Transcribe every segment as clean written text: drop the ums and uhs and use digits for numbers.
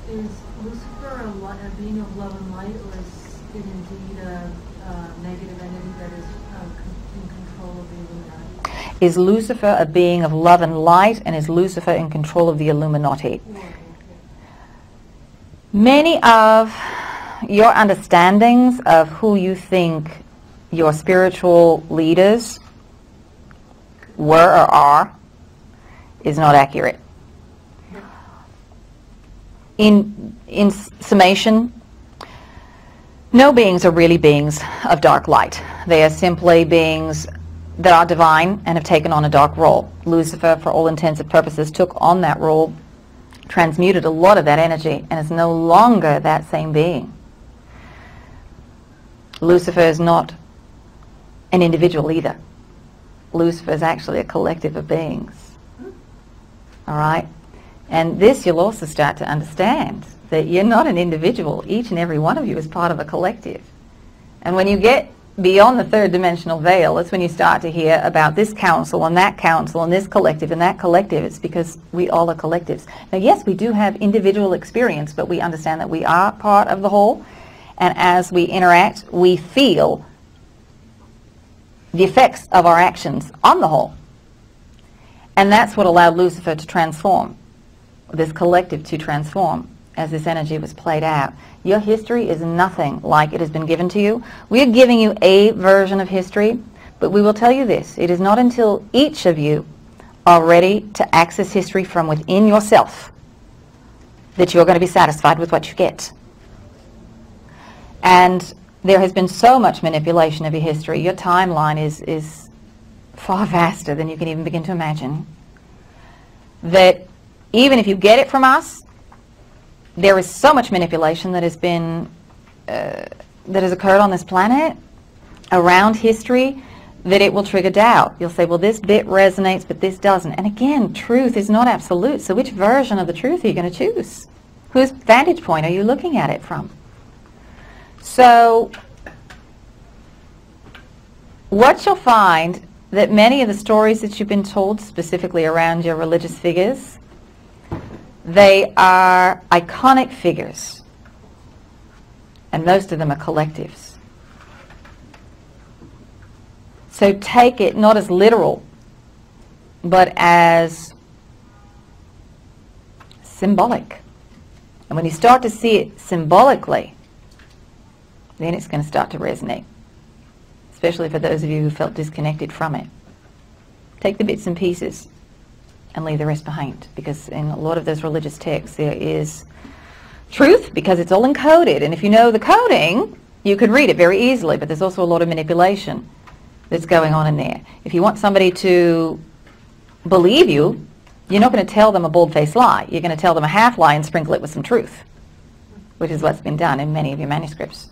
Is Lucifer a being of love and light, or is it indeed a negative entity that is in control of the Illuminati? Is Lucifer a being of love and light, and is Lucifer in control of the Illuminati? Many of your understandings of who you think your spiritual leaders were or are is not accurate. In summation, no beings are really beings of dark light. They are simply beings that are divine and have taken on a dark role. Lucifer, for all intents and purposes, took on that role, transmuted a lot of that energy, and is no longer that same being. Lucifer is not an individual either. Lucifer is actually a collective of beings. All right? And this you'll also start to understand, that you're not an individual. Each and every one of you is part of a collective. And when you get beyond the third dimensional veil, that's when you start to hear about this council and this collective and that collective. It's because we all are collectives. Now, yes, we do have individual experience, but we understand that we are part of the whole. And as we interact, we feel the effects of our actions on the whole. And that's what allowed Lucifer to transform, this collective to transform as this energy was played out. Your history is nothing like it has been given to you. We are giving you a version of history, but we will tell you this. It is not until each of you are ready to access history from within yourself that you're going to be satisfied with what you get. And there has been so much manipulation of your history. Your timeline is far vaster than you can even begin to imagine. That even if you get it from us, there is so much manipulation that has been that has occurred on this planet around history that it will trigger doubt. You'll say, well, this bit resonates, but this doesn't. And again, truth is not absolute. So which version of the truth are you going to choose? Whose vantage point are you looking at it from? So what you'll find that many of the stories that you've been told, specifically around your religious figures, they are iconic figures, and most of them are collectives. So take it not as literal, but as symbolic. And when you start to see it symbolically, then it's going to start to resonate, especially for those of you who felt disconnected from it. Take the bits and pieces and leave the rest behind, because in a lot of those religious texts there is truth, because it's all encoded, and if you know the coding, you could read it very easily, but there's also a lot of manipulation that's going on in there. If you want somebody to believe you, you're not going to tell them a bald-faced lie. You're going to tell them a half lie and sprinkle it with some truth, which is what's been done in many of your manuscripts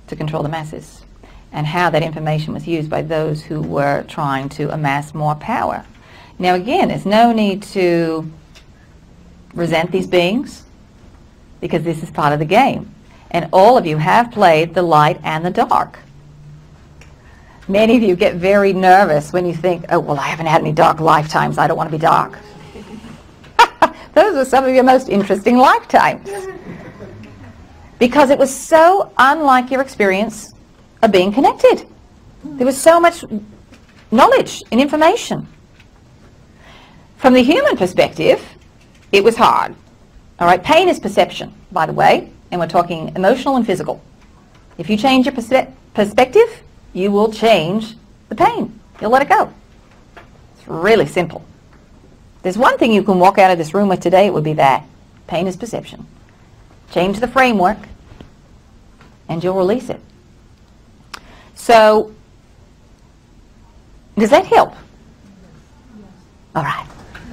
to control the masses, and how that information was used by those who were trying to amass more power. Now again, there's no need to resent these beings, because this is part of the game. And all of you have played the light and the dark. Many of you get very nervous when you think, oh, well, I haven't had any dark lifetimes, I don't want to be dark. Those are some of your most interesting lifetimes. Because it was so unlike your experience of being connected. There was so much knowledge and information. From the human perspective, it was hard. All right, pain is perception, by the way, and we're talking emotional and physical. If you change your perspective, you will change the pain. You'll let it go. It's really simple. There's one thing you can walk out of this room with today, it would be that. Pain is perception. Change the framework, and you'll release it. So, does that help? All right.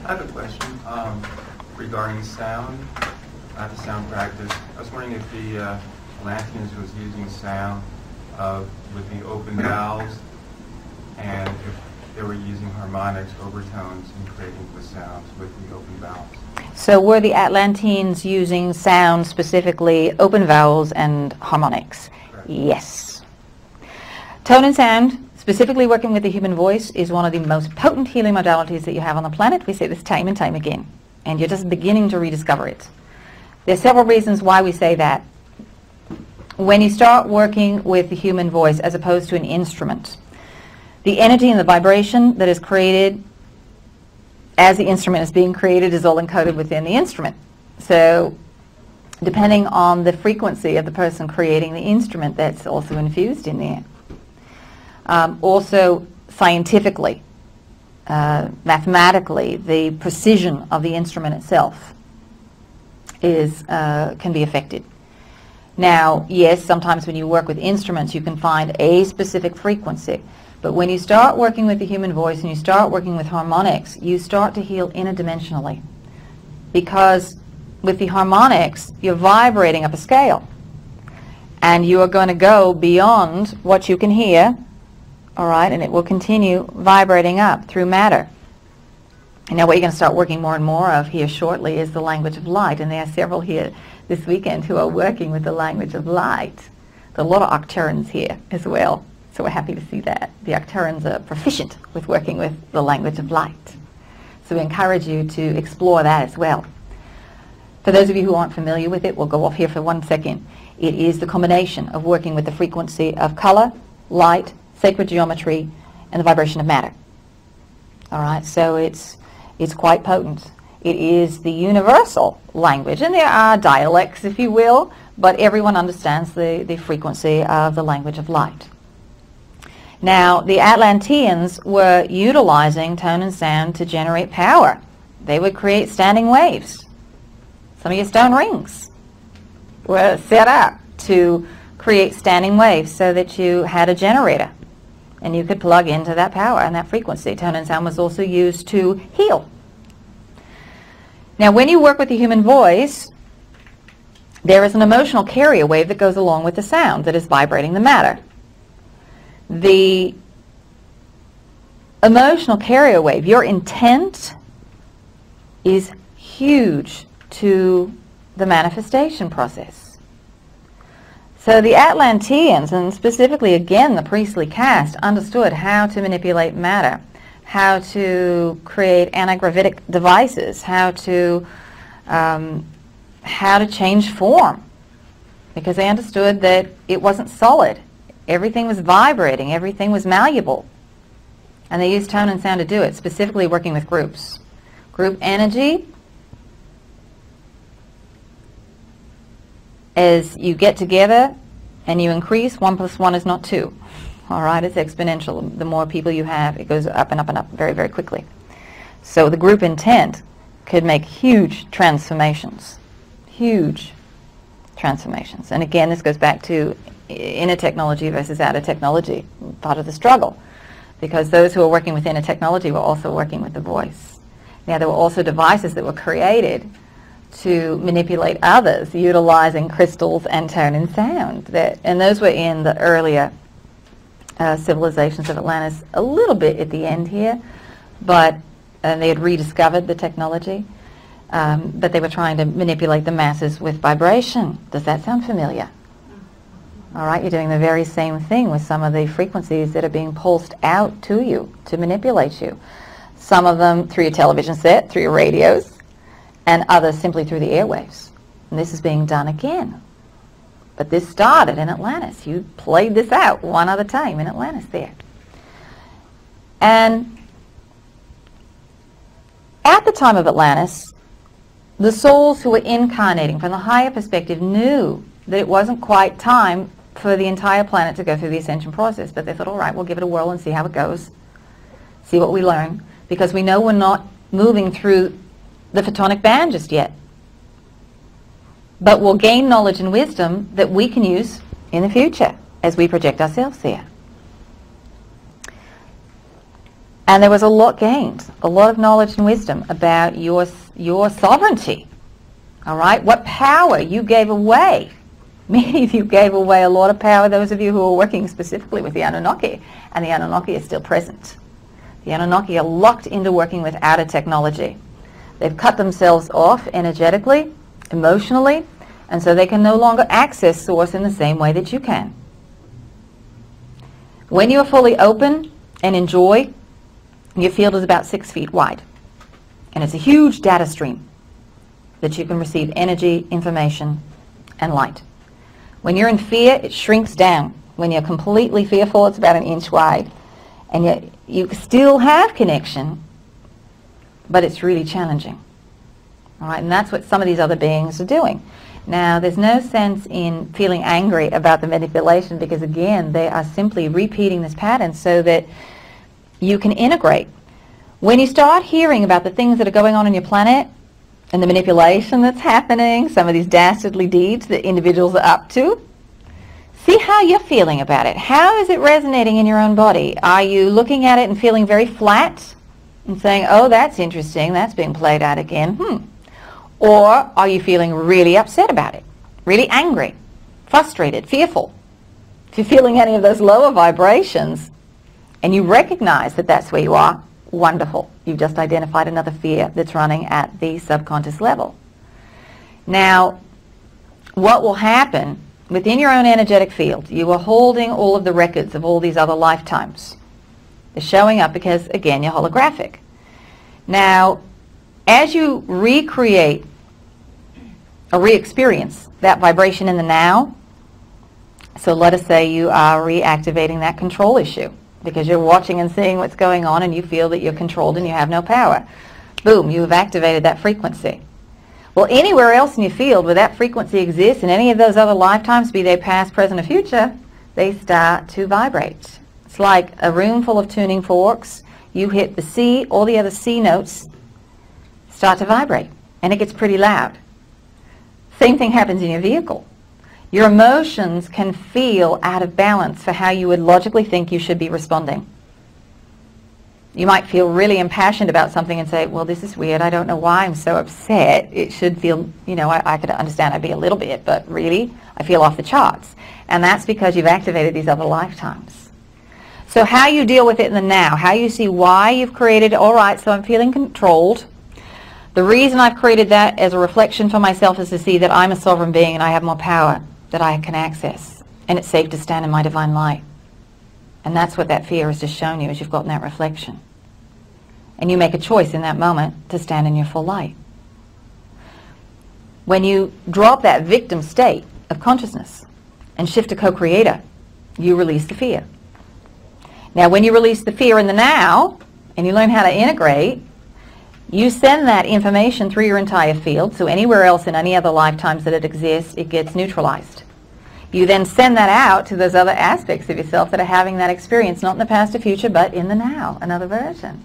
I have a question regarding sound. I have a sound practice. I was wondering if the Atlanteans was using sound with the open vowels, and if they were using harmonics, overtones, and creating the sounds with the open vowels. So were the Atlanteans using sound, specifically open vowels and harmonics? Correct. Yes. Tone and sound, specifically working with the human voice, is one of the most potent healing modalities that you have on the planet. We say this time and time again, and you're just beginning to rediscover it. There's several reasons why we say that. When you start working with the human voice as opposed to an instrument, the energy and the vibration that is created as the instrument is being created is all encoded within the instrument. So depending on the frequency of the person creating the instrument, that's also infused in there. Also scientifically, mathematically, the precision of the instrument itself can be affected. Now, yes, sometimes when you work with instruments, you can find a specific frequency. But when you start working with the human voice and you start working with harmonics, you start to heal interdimensionally. Because with the harmonics, you're vibrating up a scale. And you are going to go beyond what you can hear, all right, and it will continue vibrating up through matter. And now what you're going to start working more and more of here shortly is the language of light. And there are several here this weekend who are working with the language of light. There are a lot of Octarians here as well. So we're happy to see that. The Octarians are proficient with working with the language of light. So we encourage you to explore that as well. For those of you who aren't familiar with it, we'll go off here for 1 second. It is the combination of working with the frequency of color, light, sacred geometry, and the vibration of matter. All right, so it's quite potent. It is the universal language, and there are dialects, if you will, but everyone understands the frequency of the language of light. Now, the Atlanteans were utilizing tone and sound to generate power. They would create standing waves. Some of your stone rings were set up to create standing waves so that you had a generator and you could plug into that power and that frequency. Tone and sound was also used to heal. Now, when you work with the human voice, there is an emotional carrier wave that goes along with the sound that is vibrating the matter. The emotional carrier wave, your intent is huge to the manifestation process. So the Atlanteans, and specifically again the priestly caste, understood how to manipulate matter, how to create anti-gravitic devices, how to change form, because they understood that it wasn't solid. Everything was vibrating, everything was malleable. And they used tone and sound to do it, specifically working with groups. Group energy, as you get together and you increase, 1 + 1 is not 2. All right, it's exponential. The more people you have, it goes up and up and up very, very quickly. So the group intent could make huge transformations. Huge transformations. And again, this goes back to inner technology versus outer technology, part of the struggle. Because those who are working with inner technology were also working with the voice. Now, there were also devices that were created to manipulate others utilizing crystals and tone and sound. And those were in the earlier civilizations of Atlantis, a little bit at the end here, but they had rediscovered the technology, but they were trying to manipulate the masses with vibration. Does that sound familiar? All right, you're doing the very same thing with some of the frequencies that are being pulsed out to you to manipulate you. Some of them through your television set, through your radios, and others simply through the airwaves. And this is being done again. But this started in Atlantis. You played this out one other time in Atlantis there. And at the time of Atlantis, the souls who were incarnating from the higher perspective knew that it wasn't quite time for the entire planet to go through the ascension process. But they thought, all right, we'll give it a whirl and see how it goes, see what we learn, because we know we're not moving through the photonic band just yet. But we'll gain knowledge and wisdom that we can use in the future as we project ourselves there. And there was a lot gained, a lot of knowledge and wisdom about your sovereignty. All right, what power you gave away. Many of you gave away a lot of power, those of you who are working specifically with the Anunnaki, and the Anunnaki is still present. The Anunnaki are locked into working with outer technology. They've cut themselves off energetically, emotionally, and so they can no longer access Source in the same way that you can. When you're fully open and enjoy, your field is about 6 feet wide, and it's a huge data stream. that you can receive energy, information, and light. When you're in fear, it shrinks down. When you're completely fearful, it's about an inch wide. And yet you still have connection, but it's really challenging. All right, and that's what some of these other beings are doing. Now, there's no sense in feeling angry about the manipulation because, again, they are simply repeating this pattern so that you can integrate. When you start hearing about the things that are going on your planet and the manipulation that's happening, some of these dastardly deeds that individuals are up to, see how you're feeling about it. How is it resonating in your own body? Are you looking at it and feeling very flat and saying, oh, that's interesting, that's being played out again, Or are you feeling really upset about it, really angry, frustrated, fearful? If you're feeling any of those lower vibrations and you recognize that that's where you are, wonderful. You've just identified another fear that's running at the subconscious level. Now, what will happen within your own energetic field, you are holding all of the records of all these other lifetimes. They're showing up because, again, you're holographic. Now, as you recreate or re-experience that vibration in the now, so let us say you are reactivating that control issue because you're watching and seeing what's going on and you feel that you're controlled and you have no power. Boom, you have activated that frequency. Well, anywhere else in your field where that frequency exists in any of those other lifetimes, be they past, present, or future, they start to vibrate. It's like a room full of tuning forks. You hit the C, all the other C notes start to vibrate, and it gets pretty loud. Same thing happens in your vehicle. Your emotions can feel out of balance for how you would logically think you should be responding. You might feel really impassioned about something and say, well, this is weird. I don't know why I'm so upset. It should feel, I could understand I'd be a little bit, but really, I feel off the charts. And that's because you've activated these other lifetimes. So how you deal with it in the now, how you see why you've created, all right, so I'm feeling controlled. The reason I've created that as a reflection for myself is to see that I'm a sovereign being and I have more power that I can access. And it's safe to stand in my divine light. And that's what that fear has just shown you, as you've gotten that reflection. And you make a choice in that moment to stand in your full light. When you drop that victim state of consciousness and shift to co-creator, you release the fear. Now, when you release the fear in the now, and you learn how to integrate, you send that information through your entire field, so anywhere else in any other lifetimes that it exists, it gets neutralized. You then send that out to those other aspects of yourself that are having that experience, not in the past or future, but in the now, another version.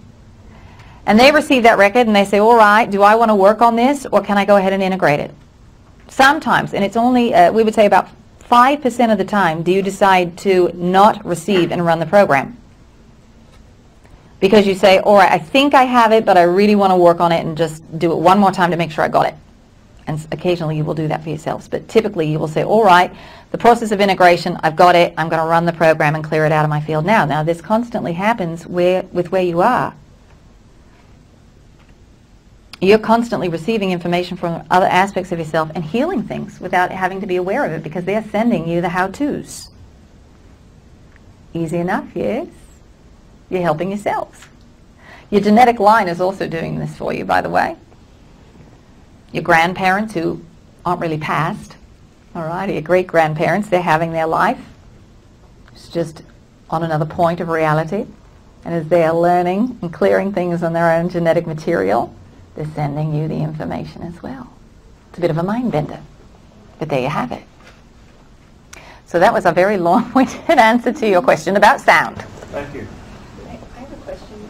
And they receive that record and they say, all right, do I want to work on this, or can I go ahead and integrate it? Sometimes, and it's only, we would say about 5% of the time, do you decide to not receive and run the program. Because you say, all right, I think I have it, but I really want to work on it and just do it one more time to make sure I got it. And occasionally you will do that for yourselves. But typically you will say, all right, the process of integration, I've got it. I'm going to run the program and clear it out of my field now. Now, this constantly happens with where you are. You're constantly receiving information from other aspects of yourself and healing things without having to be aware of it because they're sending you the how-tos. Easy enough, yes? You're helping yourselves. Your genetic line is also doing this for you, by the way. Your grandparents who aren't really past, all right, your great-grandparents, they're having their life. It's just on another point of reality. And as they're learning and clearing things on their own genetic material, they're sending you the information as well. It's a bit of a mind bender, but there you have it. So that was a very long-winded answer to your question about sound. Thank you. I have a question.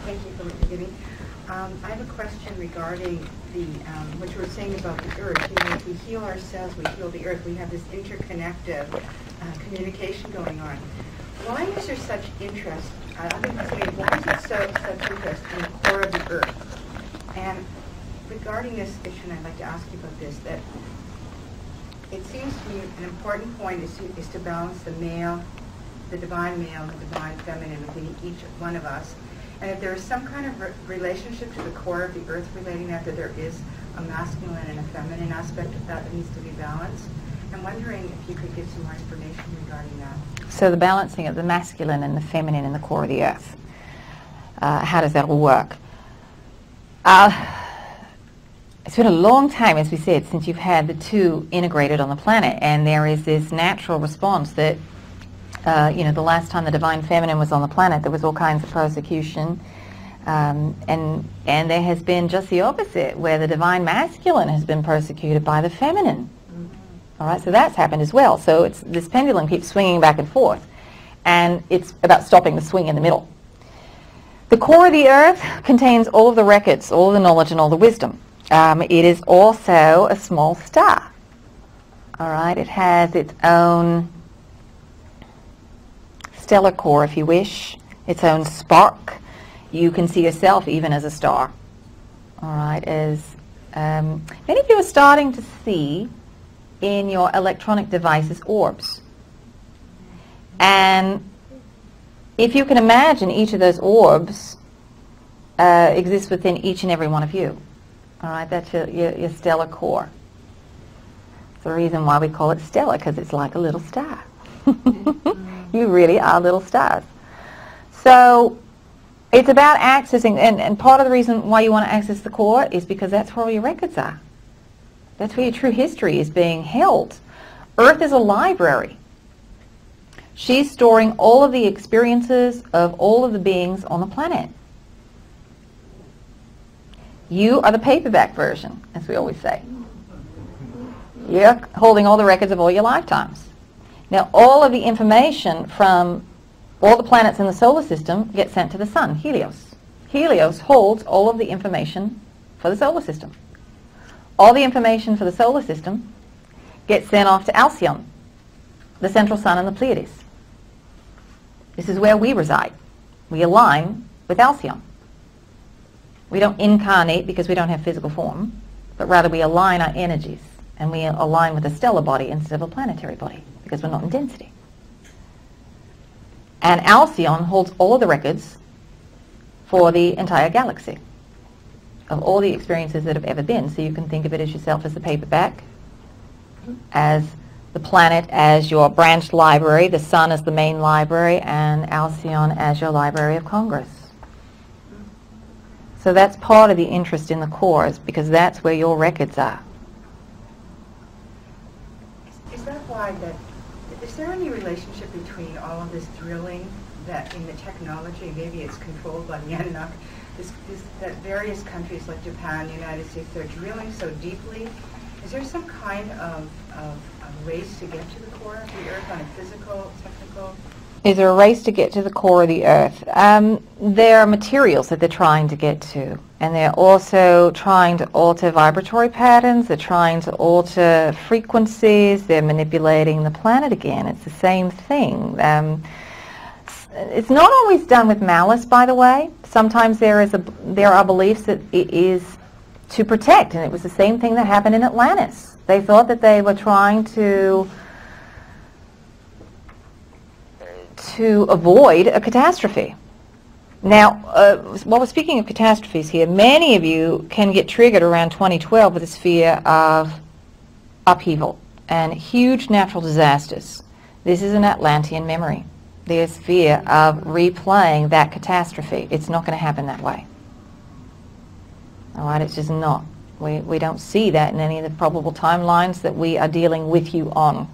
Thank you for what you're giving. I have a question regarding what you were saying about the earth. If we heal ourselves, we heal the earth. We have this interconnected communication going on. Why is there such interest? I've been saying, why is there such interest in the core of the earth? And regarding this issue, and I'd like to ask you about this, that it seems to me an important point is to balance the male, the divine male, and the divine feminine within each one of us. And if there is some kind of relationship to the core of the earth relating that there is a masculine and a feminine aspect of that needs to be balanced. I'm wondering if you could give some more explanation regarding that. So the balancing of the masculine and the feminine in the core of the earth. How does that all work? it's been a long time, as we said, since you've had the two integrated on the planet, and there is this natural response that, the last time the Divine Feminine was on the planet, there was all kinds of persecution, and there has been just the opposite, where the Divine Masculine has been persecuted by the Feminine. All right, so that's happened as well. So it's this pendulum keeps swinging back and forth, and it's about stopping the swing in the middle. The core of the Earth contains all of the records, all of the knowledge, and all the wisdom. It is also a small star. All right, it has its own stellar core, if you wish, its own spark. You can see yourself even as a star. All right, as many of you are starting to see in your electronic devices orbs. And if you can imagine, each of those orbs exists within each and every one of you. All right, that's your stellar core. It's the reason why we call it stellar, because it's like a little star. You really are little stars. So it's about accessing, and part of the reason why you want to access the core is because that's where all your records are. That's where your true history is being held. Earth is a library. She's storing all of the experiences of all of the beings on the planet. You are the paperback version, as we always say. You're holding all the records of all your lifetimes. Now, all of the information from all the planets in the solar system gets sent to the sun, Helios. Helios holds all of the information for the solar system. All the information for the solar system gets sent off to Alcyone, the central sun and the Pleiades. This is where we reside. We align with Alcyone. We don't incarnate because we don't have physical form, but rather we align our energies, and we align with a stellar body instead of a planetary body because we're not in density. And Alcyone holds all of the records for the entire galaxy of all the experiences that have ever been. So you can think of it as yourself as the paperback, as the planet as your branch library, the sun as the main library, and Alcyone as your Library of Congress. So that's part of the interest in the cores, because that's where your records are. Is that why is there any relationship between all of this drilling that in the technology, maybe it's controlled by the Anunnaki, that various countries like Japan, the United States, they're drilling so deeply? Is there some kind of race to get to the core of the Earth on a physical, technical? Is there a race to get to the core of the Earth? There are materials that they're trying to get to, and they're also trying to alter vibratory patterns, they're trying to alter frequencies, they're manipulating the planet again. It's the same thing. It's not always done with malice, by the way. Sometimes there are beliefs that it is to protect, and it was the same thing that happened in Atlantis. They thought that they were trying to avoid a catastrophe. Now, while we're speaking of catastrophes here, many of you can get triggered around 2012 with this fear of upheaval and huge natural disasters. This is an Atlantean memory. There's fear of replaying that catastrophe. It's not going to happen that way. All right, it's just not. We don't see that in any of the probable timelines that we are dealing with you on.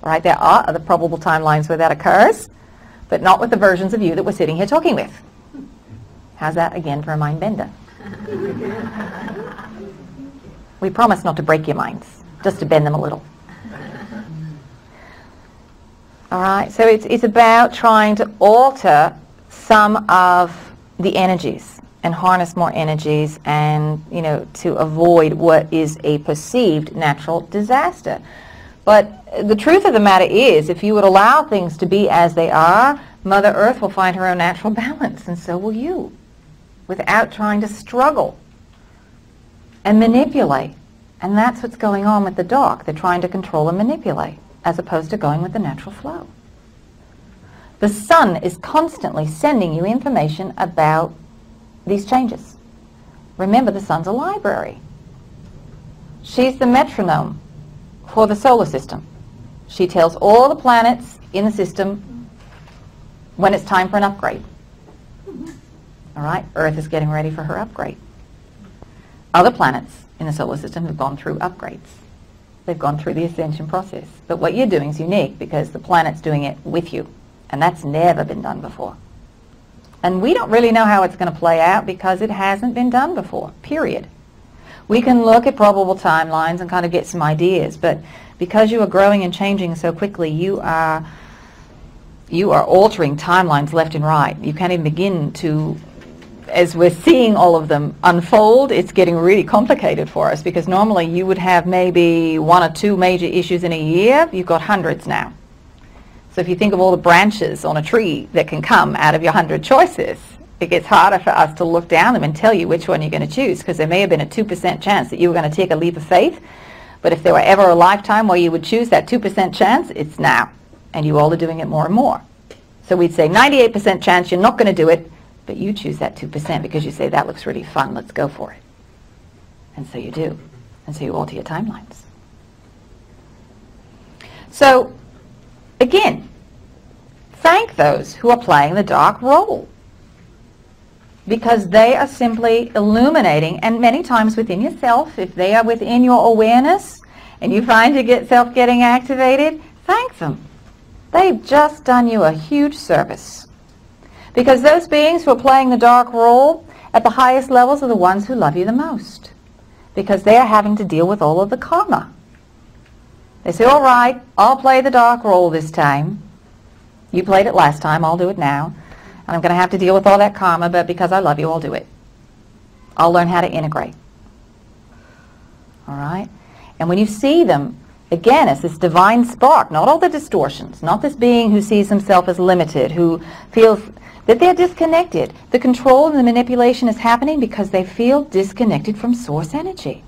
All right, there are other probable timelines where that occurs, but not with the versions of you that we're sitting here talking with. How's that again for a mind bender? We promise not to break your minds, just to bend them a little. All right, so it's about trying to alter some of the energies and harness more energies, and to avoid what is a perceived natural disaster. But the truth of the matter is, if you would allow things to be as they are, Mother Earth will find her own natural balance, and so will you, without trying to struggle and manipulate. And that's what's going on with the dark. They're trying to control and manipulate, as opposed to going with the natural flow. The sun is constantly sending you information about these changes. Remember, the sun's a library. She's the metronome for the solar system. She tells all the planets in the system when it's time for an upgrade. All right, Earth is getting ready for her upgrade. Other planets in the solar system have gone through upgrades. They've gone through the ascension process. But what you're doing is unique because the planet's doing it with you. And that's never been done before. And we don't really know how it's going to play out because it hasn't been done before, period. We can look at probable timelines and kind of get some ideas, but because you are growing and changing so quickly, you are altering timelines left and right. You can't even begin to, as we're seeing all of them unfold, it's getting really complicated for us because normally you would have maybe 1 or 2 major issues in a year. You've got hundreds now. So if you think of all the branches on a tree that can come out of your 100 choices, it gets harder for us to look down them and tell you which one you're going to choose, because there may have been a 2% chance that you were going to take a leap of faith, but if there were ever a lifetime where you would choose that 2% chance, it's now, and you all are doing it more and more. So we'd say 98% chance you're not going to do it, but you choose that 2% because you say, that looks really fun, let's go for it. And so you do. And so you alter your timelines. So, again, thank those who are playing the dark role, because they are simply illuminating, and many times within yourself, if they are within your awareness and you find yourself getting activated, thank them. They've just done you a huge service. Because those beings who are playing the dark role at the highest levels are the ones who love you the most, because they are having to deal with all of the karma. They say, all right, I'll play the dark role this time. You played it last time, I'll do it now. And I'm going to have to deal with all that karma, but because I love you, I'll do it. I'll learn how to integrate. All right? And when you see them, again, as this divine spark, not all the distortions, not this being who sees himself as limited, who feels that they're disconnected. The control and the manipulation is happening because they feel disconnected from source energy.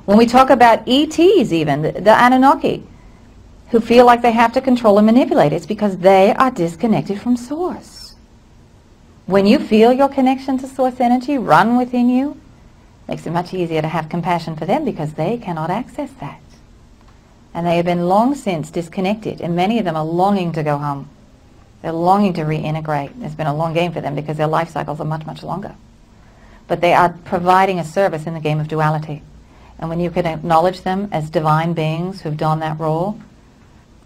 When we talk about ETs even, the Anunnaki, who feel like they have to control and manipulate, it's because they are disconnected from source. When you feel your connection to source energy run within you, it makes it much easier to have compassion for them because they cannot access that. And they have been long since disconnected, and many of them are longing to go home. They're longing to reintegrate. It's been a long game for them because their life cycles are much, much longer. But they are providing a service in the game of duality. And when you can acknowledge them as divine beings who've done that role,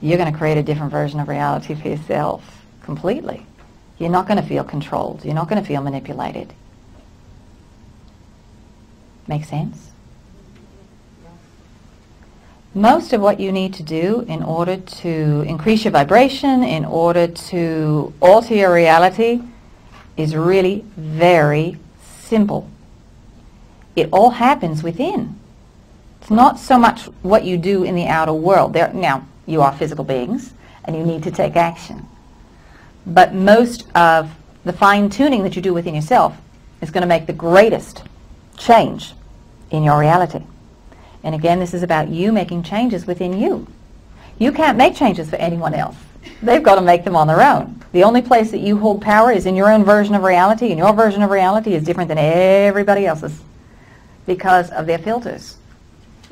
you're going to create a different version of reality for yourself completely. You're not going to feel controlled. You're not going to feel manipulated. Make sense? Most of what you need to do in order to increase your vibration, in order to alter your reality, is really very simple. It all happens within. It's not so much what you do in the outer world. Now, you are physical beings, and you need to take action. But most of the fine-tuning that you do within yourself is going to make the greatest change in your reality. And again, this is about you making changes within you. You can't make changes for anyone else. They've got to make them on their own. The only place that you hold power is in your own version of reality, and your version of reality is different than everybody else's because of their filters.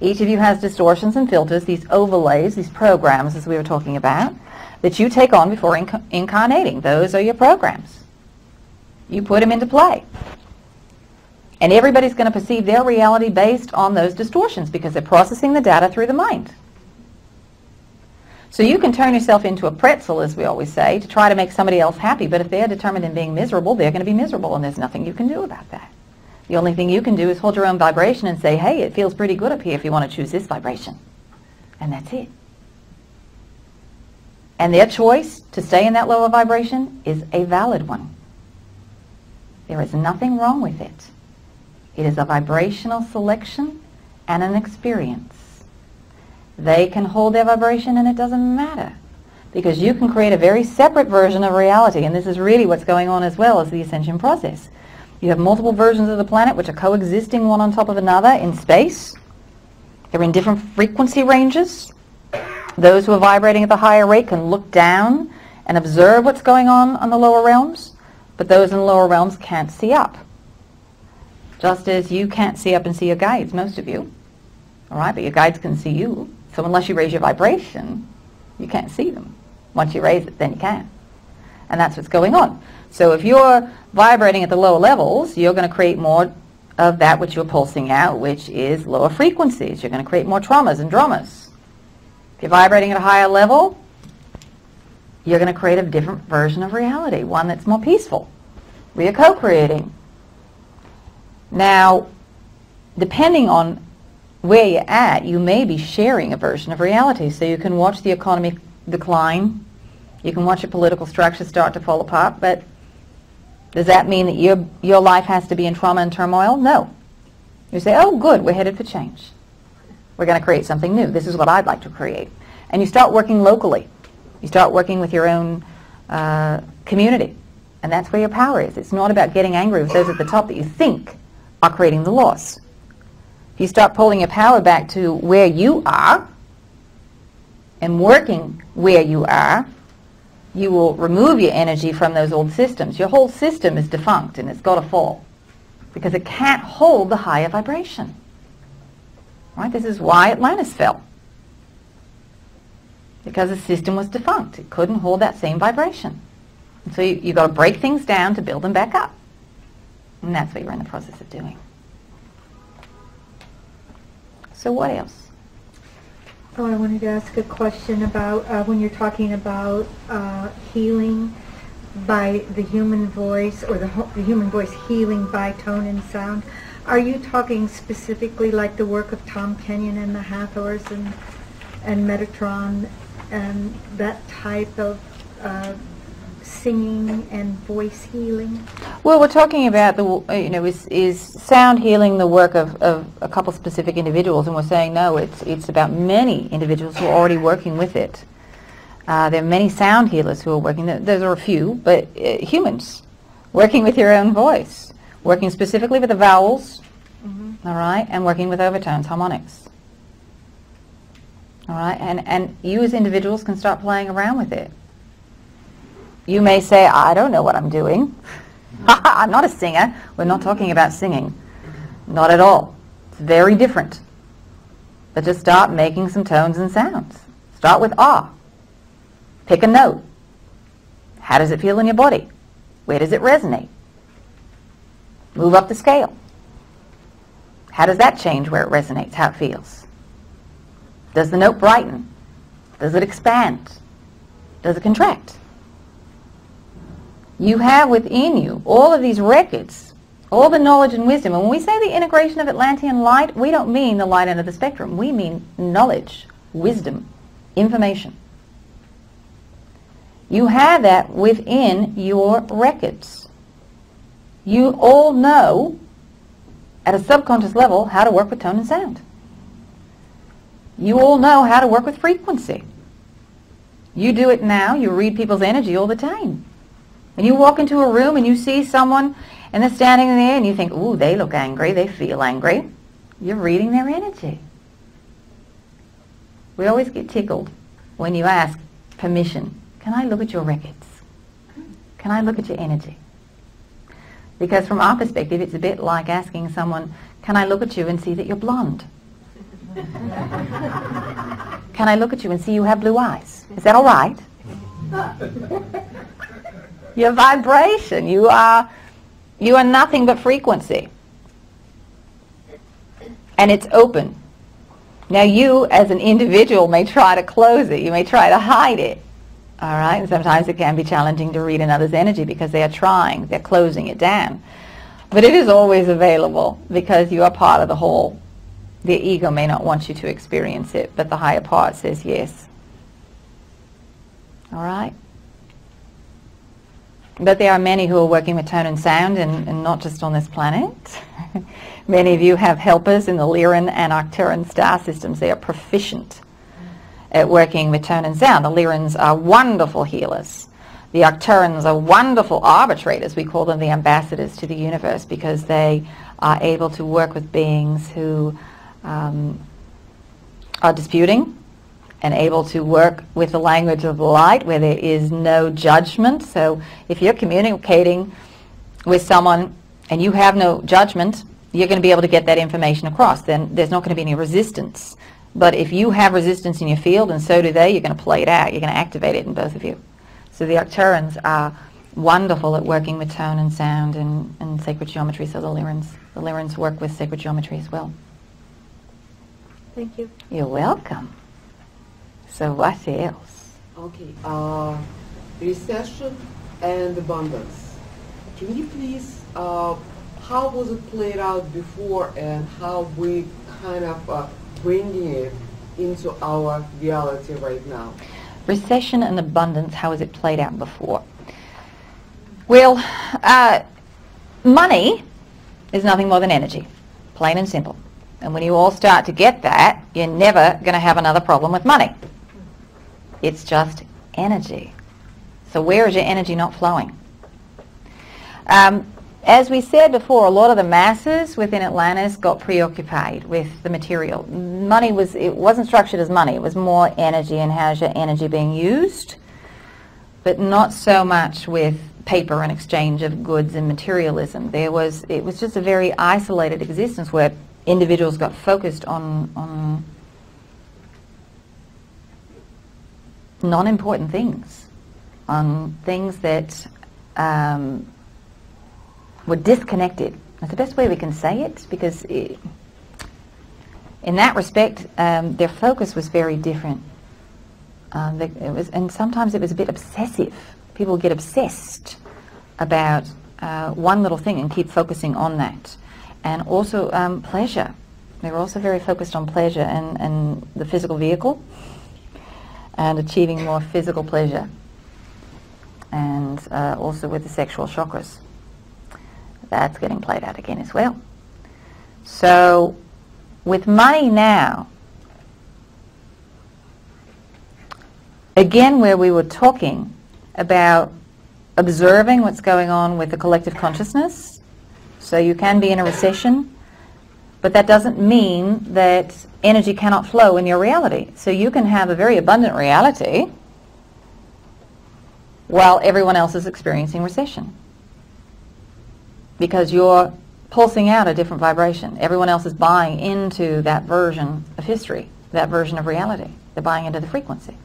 Each of you has distortions and filters, these overlays, these programs, as we were talking about, that you take on before incarnating. Those are your programs. You put them into play. And everybody's going to perceive their reality based on those distortions because they're processing the data through the mind. So you can turn yourself into a pretzel, as we always say, to try to make somebody else happy, but if they're determined in being miserable, they're going to be miserable, and there's nothing you can do about that. The only thing you can do is hold your own vibration and say, hey, it feels pretty good up here if you want to choose this vibration. And that's it. And their choice to stay in that lower vibration is a valid one. There is nothing wrong with it. It is a vibrational selection and an experience. They can hold their vibration and it doesn't matter, because you can create a very separate version of reality, and this is really what's going on as well as the ascension process. You have multiple versions of the planet which are coexisting one on top of another in space. They're in different frequency ranges. Those who are vibrating at the higher rate can look down and observe what's going on the lower realms, but those in the lower realms can't see up. Just as you can't see up and see your guides, most of you. All right, but your guides can see you. So unless you raise your vibration, you can't see them. Once you raise it, then you can. And that's what's going on. So if you're vibrating at the lower levels, you're going to create more of that which you're pulsing out, which is lower frequencies. You're going to create more traumas and dramas. If you're vibrating at a higher level, you're going to create a different version of reality, one that's more peaceful, where you're co-creating. Now, depending on where you're at, you may be sharing a version of reality. So you can watch the economy decline, you can watch your political structure start to fall apart, but does that mean that your life has to be in trauma and turmoil? No. You say, oh good, we're headed for change. We're going to create something new. This is what I'd like to create. And you start working locally. You start working with your own community. And that's where your power is. It's not about getting angry with those at the top that you think are creating the loss. If you start pulling your power back to where you are and working where you are, you will remove your energy from those old systems. Your whole system is defunct and it's got to fall because it can't hold the higher vibration. Right? This is why Atlantis fell. Because the system was defunct. It couldn't hold that same vibration. And so you've got to break things down to build them back up. And that's what you're in the process of doing. So what else? Oh, I wanted to ask a question about when you're talking about healing by the human voice, or the human voice healing by tone and sound. Are you talking specifically like the work of Tom Kenyon and the Hathors and Metatron and that type of singing and voice healing? Well, we're talking about is sound healing the work of a couple specific individuals, and we're saying no, it's about many individuals who are already working with it. There are many sound healers who are working. Those are a few, but humans working with your own voice, working specifically with the vowels, all right, and working with overtones, harmonics. All right, and you as individuals can start playing around with it. You may say, I don't know what I'm doing. I'm not a singer. We're not talking about singing. Not at all. It's very different. But just start making some tones and sounds. Start with ah. Pick a note. How does it feel in your body? Where does it resonate? Move up the scale. How does that change where it resonates, how it feels? Does the note brighten? Does it expand? Does it contract? You have within you all of these records, all the knowledge and wisdom. And when we say the integration of Atlantean light, we don't mean the light end of the spectrum. We mean knowledge, wisdom, information. You have that within your records. You all know, at a subconscious level, how to work with tone and sound. You all know how to work with frequency. You do it now. You read people's energy all the time. And you walk into a room and you see someone and they're standing there and you think, ooh, they look angry, they feel angry. You're reading their energy. We always get tickled when you ask permission. Can I look at your records? Can I look at your energy? Because from our perspective, it's a bit like asking someone, can I look at you and see that you're blonde? Can I look at you and see you have blue eyes? Is that all right? Your vibration, you are nothing but frequency. And it's open. Now you as an individual may try to close it, you may try to hide it. All right, and sometimes it can be challenging to read another's energy because they're closing it down. But it is always available because you are part of the whole. The ego may not want you to experience it, but the higher part says yes. All right? But there are many who are working with tone and sound, and not just on this planet. Many of you have helpers in the Lyran and Arcturan star systems. They are proficient at working with tone and sound. The Lyrans are wonderful healers. The Arcturans are wonderful arbitrators. We call them the ambassadors to the universe because they are able to work with beings who are disputing and able to work with the language of light where there is no judgment. So if you're communicating with someone and you have no judgment, you're going to be able to get that information across. Then there's not going to be any resistance. But if you have resistance in your field and so do they, you're going to play it out. You're going to activate it in both of you. So the Arcturans are wonderful at working with tone and sound and sacred geometry, so the Lyrans work with sacred geometry as well. Thank you. You're welcome. So what else? Okay, recession and abundance. Can you please, how was it played out before and how we kind of bringing it into our reality right now? Recession and abundance, how has it played out before? Well, money is nothing more than energy, plain and simple. And when you all start to get that, you're never going to have another problem with money. It's just energy. So where is your energy not flowing? As we said before, a lot of the masses within Atlantis got preoccupied with the material. Money it wasn't structured as money. It was more energy and how's your energy being used, but not so much with paper and exchange of goods and materialism. It was just a very isolated existence where individuals got focused on non-important things, on things that were disconnected. That's the best way we can say it, because in that respect, their focus was very different. And sometimes it was a bit obsessive. People get obsessed about one little thing and keep focusing on that. And also pleasure. They were also very focused on pleasure and the physical vehicle and achieving more physical pleasure. And also with the sexual chakras. That's getting played out again as well. So with money now, again where we were talking about observing what's going on with the collective consciousness, so you can be in a recession, but that doesn't mean that energy cannot flow in your reality. So you can have a very abundant reality while everyone else is experiencing recession, because you're pulsing out a different vibration. Everyone else is buying into that version of history, that version of reality. They're buying into the frequency.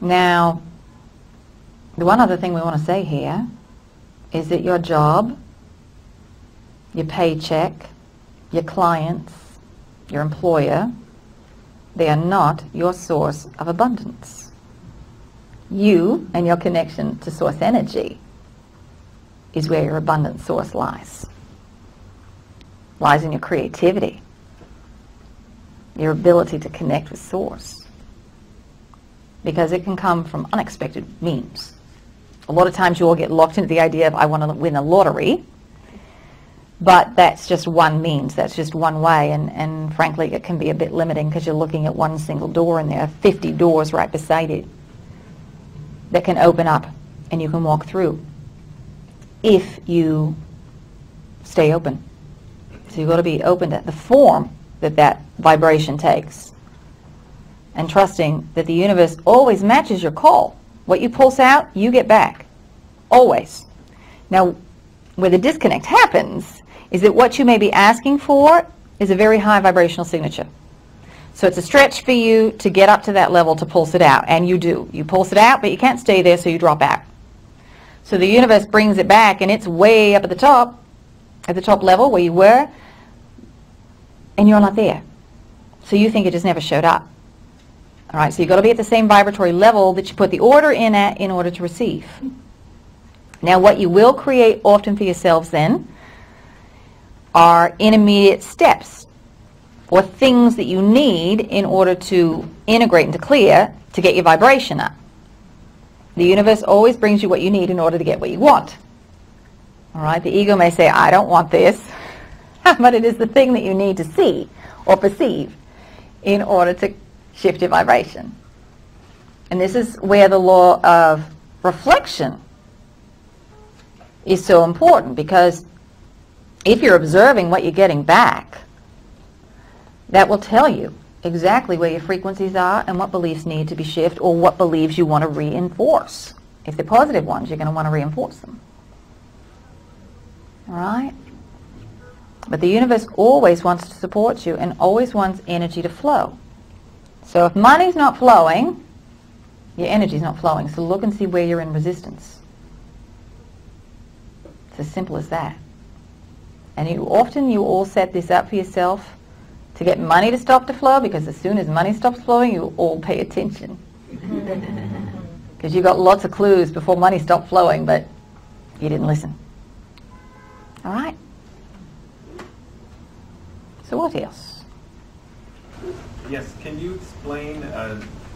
Now, the one other thing we want to say here is that your job, your paycheck, your clients, your employer, they are not your source of abundance. You and your connection to source energy is where your abundant source lies. Lies in your creativity, your ability to connect with source, because it can come from unexpected means. A lot of times you all get locked into the idea of I want to win a lottery, but that's just one means, that's just one way, and frankly it can be a bit limiting because you're looking at one single door and there are 50 doors right beside it that can open up and you can walk through if you stay open. So you've got to be open to the form that that vibration takes, and trusting that the universe always matches your call. What you pulse out, you get back. Always. Now, where the disconnect happens is that what you may be asking for is a very high vibrational signature. So it's a stretch for you to get up to that level to pulse it out, and you do. You pulse it out, but you can't stay there, so you drop out. So the universe brings it back, and it's way up at the top level where you were, and you're not there. So you think it just never showed up. All right, so you've got to be at the same vibratory level that you put the order in at in order to receive. Now, what you will create often for yourselves then are intermediate steps, or things that you need in order to integrate and to clear to get your vibration up. The universe always brings you what you need in order to get what you want. All right, the ego may say, I don't want this, but it is the thing that you need to see or perceive in order to shift your vibration. And this is where the law of reflection is so important, because if you're observing what you're getting back, that will tell you exactly where your frequencies are and what beliefs need to be shifted, or what beliefs you want to reinforce. If they're positive ones, you're going to want to reinforce them. All right? But the universe always wants to support you and always wants energy to flow. So if money's not flowing, Your energy's not flowing. So look and see where you're in resistance. It's as simple as that. And you all set this up for yourself to get money to stop the flow, because as soon as money stops flowing, you all pay attention. Because you got lots of clues before money stopped flowing, but you didn't listen. All right? So what else? Yes, can you explain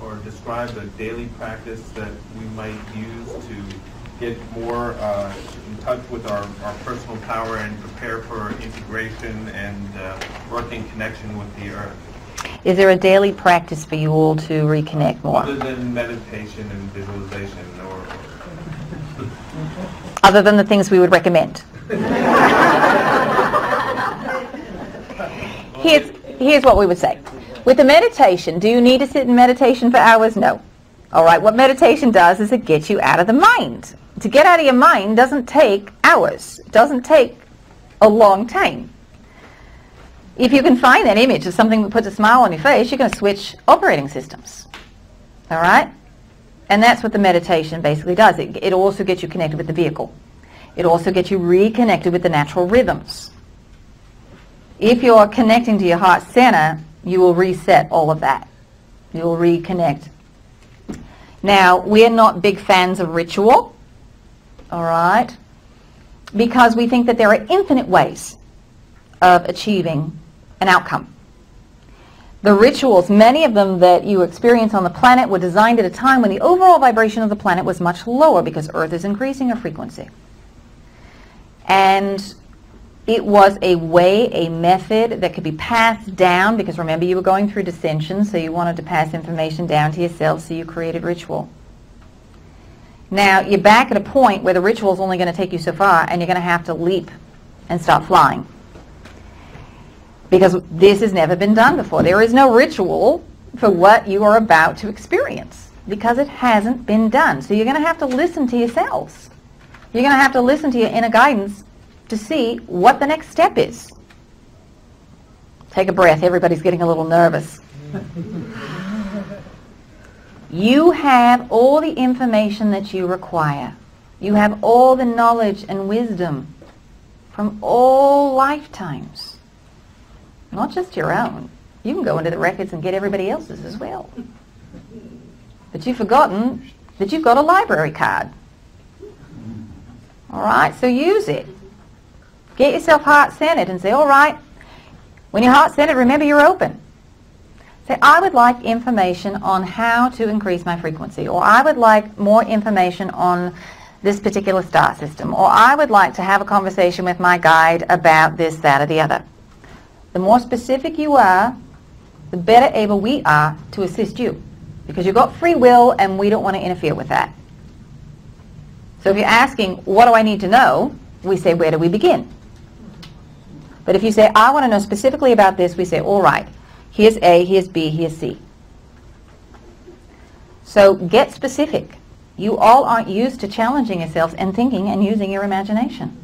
or describe a daily practice that we might use to get more in touch with our personal power and prepare for integration and work in connection with the earth? Is there a daily practice for you all to reconnect more? Other than meditation and visualization, or Other than the things we would recommend. Here's what we would say. With the meditation, do you need to sit in meditation for hours? No. All right, what meditation does is it gets you out of the mind. To get out of your mind doesn't take hours. It doesn't take a long time. If you can find that image of something that puts a smile on your face, you're going to switch operating systems. All right? And that's what the meditation basically does. It also gets you connected with the vehicle. It also gets you reconnected with the natural rhythms. If you're connecting to your heart center, you will reset all of that. You will reconnect. Now, we're not big fans of ritual, all right, because we think that there are infinite ways of achieving an outcome. The rituals, many of them that you experience on the planet, were designed at a time when the overall vibration of the planet was much lower because Earth is increasing her frequency. And it was a way, a method that could be passed down, because remember, you were going through dissension, so you wanted to pass information down to yourself, so you created ritual. Now, you're back at a point where the ritual is only going to take you so far, and you're going to have to leap and start flying. Because this has never been done before. There is no ritual for what you are about to experience, because it hasn't been done. So you're going to have to listen to yourselves. You're going to have to listen to your inner guidance to see what the next step is. Take a breath. Everybody's getting a little nervous. You have all the information that you require. You have all the knowledge and wisdom from all lifetimes. Not just your own. You can go into the records and get everybody else's as well. But you've forgotten that you've got a library card. All right, so use it. Get yourself heart-centered and say, all right, when you're heart-centered, remember you're open. Say, I would like information on how to increase my frequency, or I would like more information on this particular star system, or I would like to have a conversation with my guide about this, that, or the other. The more specific you are, the better able we are to assist you, because you've got free will and we don't want to interfere with that. So if you're asking, what do I need to know? We say, where do we begin? But if you say, I want to know specifically about this, we say, all right, here's A, here's B, here's C. So get specific. You all aren't used to challenging yourselves and thinking and using your imagination.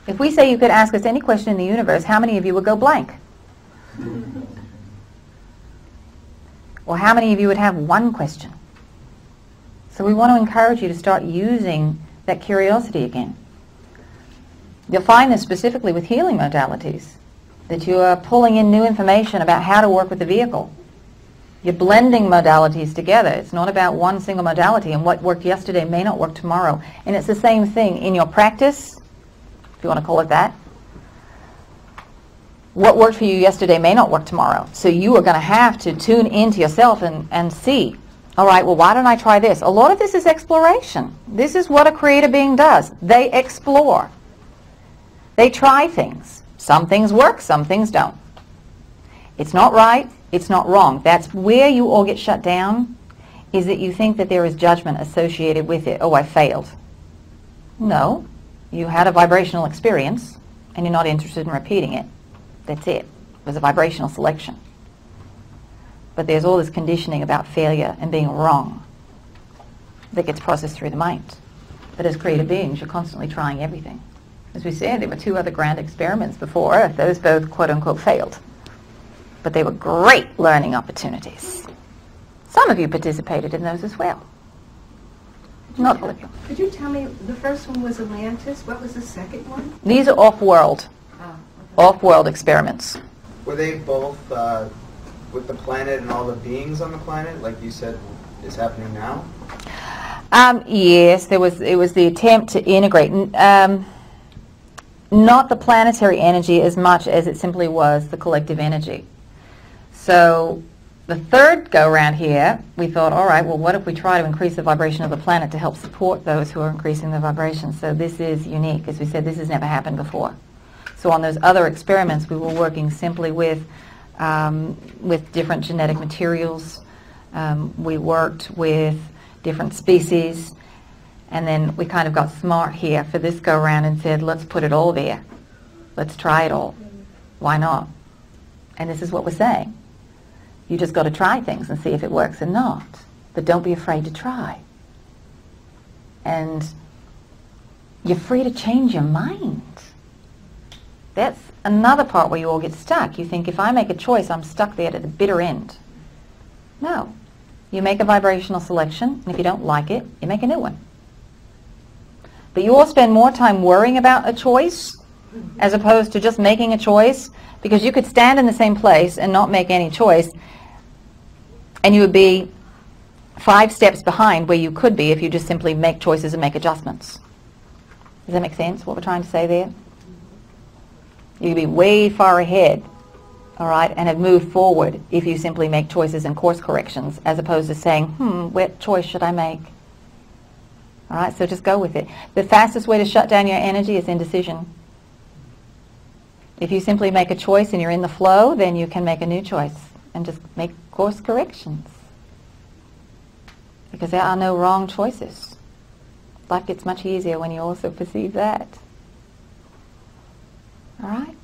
If we say you could ask us any question in the universe, how many of you would go blank? Or how many of you would have one question? So we want to encourage you to start using that curiosity again. You'll find this specifically with healing modalities, that you are pulling in new information about how to work with the vehicle. You're blending modalities together. It's not about one single modality, and what worked yesterday may not work tomorrow. And it's the same thing in your practice, if you want to call it that. What worked for you yesterday may not work tomorrow. So you are going to have to tune into yourself and see, all right, well, why don't I try this? A lot of this is exploration. This is what a creator being does. They explore. They try things. Some things work, some things don't. It's not right, it's not wrong. That's where you all get shut down, is that you think that there is judgment associated with it. Oh, I failed. No, you had a vibrational experience and you're not interested in repeating it. That's it. It was a vibrational selection. But there's all this conditioning about failure and being wrong that gets processed through the mind. But as creative beings, you're constantly trying everything. As we said, there were 2 other grand experiments before Earth. Those both, quote-unquote, failed. But they were great learning opportunities. Some of you participated in those as well. Not molecular. Could you tell me, the first one was Atlantis, what was the second one? These are off-world, off-world experiments. Were they both with the planet and all the beings on the planet, like you said is happening now? Yes, it was the attempt to integrate, not the planetary energy as much as it simply was the collective energy. So the third go-round here, we thought, all right, well, what if we try to increase the vibration of the planet to help support those who are increasing the vibration? So this is unique. As we said, this has never happened before. So on those other experiments, we were working simply with different genetic materials. We worked with different species. And then we kind of got smart here for this go-round and said, let's put it all there. Let's try it all. Why not? And this is what we're saying. You just got to try things and see if it works or not. But don't be afraid to try. And you're free to change your mind. That's another part where you all get stuck. You think, if I make a choice, I'm stuck there to the bitter end. No. You make a vibrational selection, and if you don't like it, you make a new one. But you all spend more time worrying about a choice as opposed to just making a choice, because you could stand in the same place and not make any choice, and you would be 5 steps behind where you could be if you just simply make choices and make adjustments. Does that make sense, what we're trying to say there? You could be way far ahead, all right, and have moved forward if you simply make choices and course corrections, as opposed to saying, what choice should I make? All right, so just go with it. The fastest way to shut down your energy is indecision. If you simply make a choice and you're in the flow, then you can make a new choice and just make course corrections. Because there are no wrong choices. Life gets much easier when you also perceive that. All right?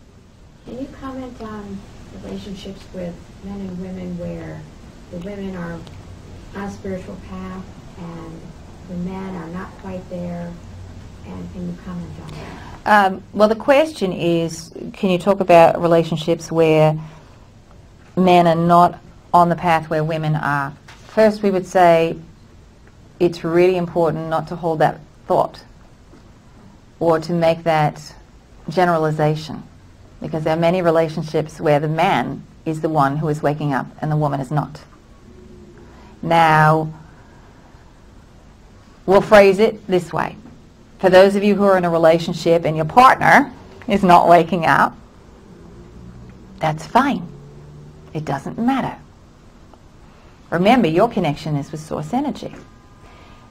Can you comment on relationships with men and women where the women are on a spiritual path and the men are not quite there? And can you comment on that? Well, the question is, can you talk about relationships where men are not on the path where women are? First, we would say it's really important not to hold that thought or to make that generalization, because there are many relationships where the man is the one who is waking up and the woman is not. Now, we'll phrase it this way. For those of you who are in a relationship and your partner is not waking up, that's fine. It doesn't matter. Remember, your connection is with source energy.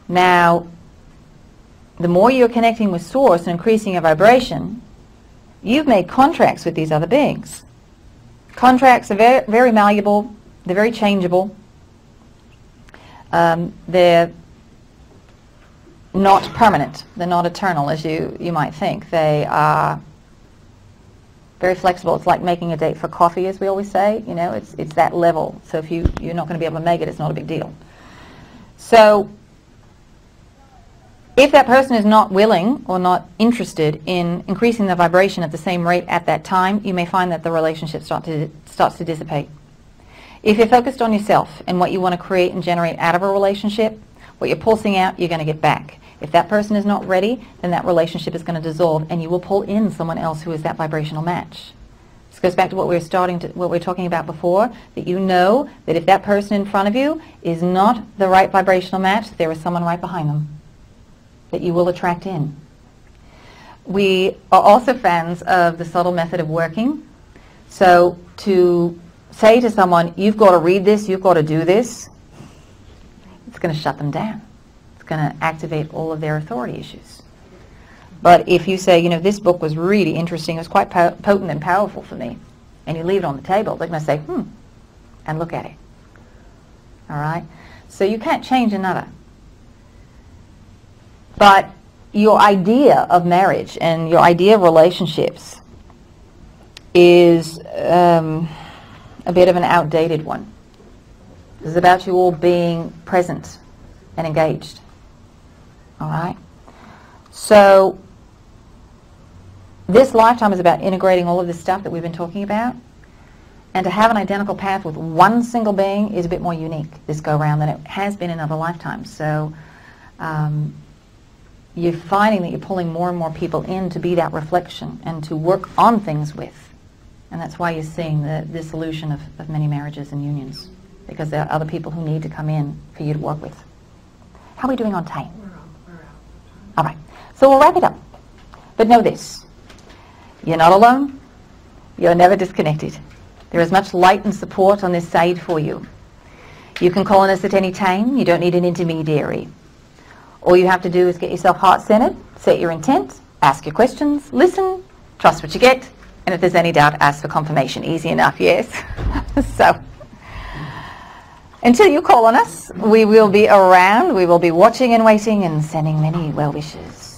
Now, the more you're connecting with source and increasing your vibration, you've made contracts with these other beings. Contracts are very, very malleable. They're very changeable. They're not permanent. They're not eternal, as you might think. They are very flexible. It's like making a date for coffee, as we always say. You know, it's that level. So if you're not going to be able to make it, it's not a big deal. So if that person is not willing or not interested in increasing the vibration at the same rate at that time, you may find that the relationship starts to dissipate. If you're focused on yourself and what you want to create and generate out of a relationship, what you're pulsing out, you're going to get back. If that person is not ready, then that relationship is going to dissolve, and you will pull in someone else who is that vibrational match. This goes back to what we were talking about before, that you know that if that person in front of you is not the right vibrational match, there is someone right behind them that you will attract in. We are also fans of the subtle method of working. So to say to someone, you've got to read this, you've got to do this, it's going to shut them down. It's going to activate all of their authority issues. But if you say, this book was really interesting, it was quite potent and powerful for me, and you leave it on the table, they're going to say, and look at it. All right? So you can't change another. But your idea of marriage and your idea of relationships is a bit of an outdated one. It's about you all being present and engaged. All right? So this lifetime is about integrating all of this stuff that we've been talking about. And to have an identical path with one single being is a bit more unique this go-round than it has been in other lifetimes. So you're finding that you're pulling more and more people in to be that reflection and to work on things with. And that's why you're seeing the dissolution of many marriages and unions, because there are other people who need to come in for you to work with. How are we doing on time? We're out. All right. So we'll wrap it up. But know this. You're not alone. You're never disconnected. There is much light and support on this side for you. You can call on us at any time. You don't need an intermediary. All you have to do is get yourself heart-centered, set your intent, ask your questions, listen, trust what you get, and if there's any doubt, ask for confirmation. Easy enough, yes? So, until you call on us, we will be around. We will be watching and waiting and sending many well wishes.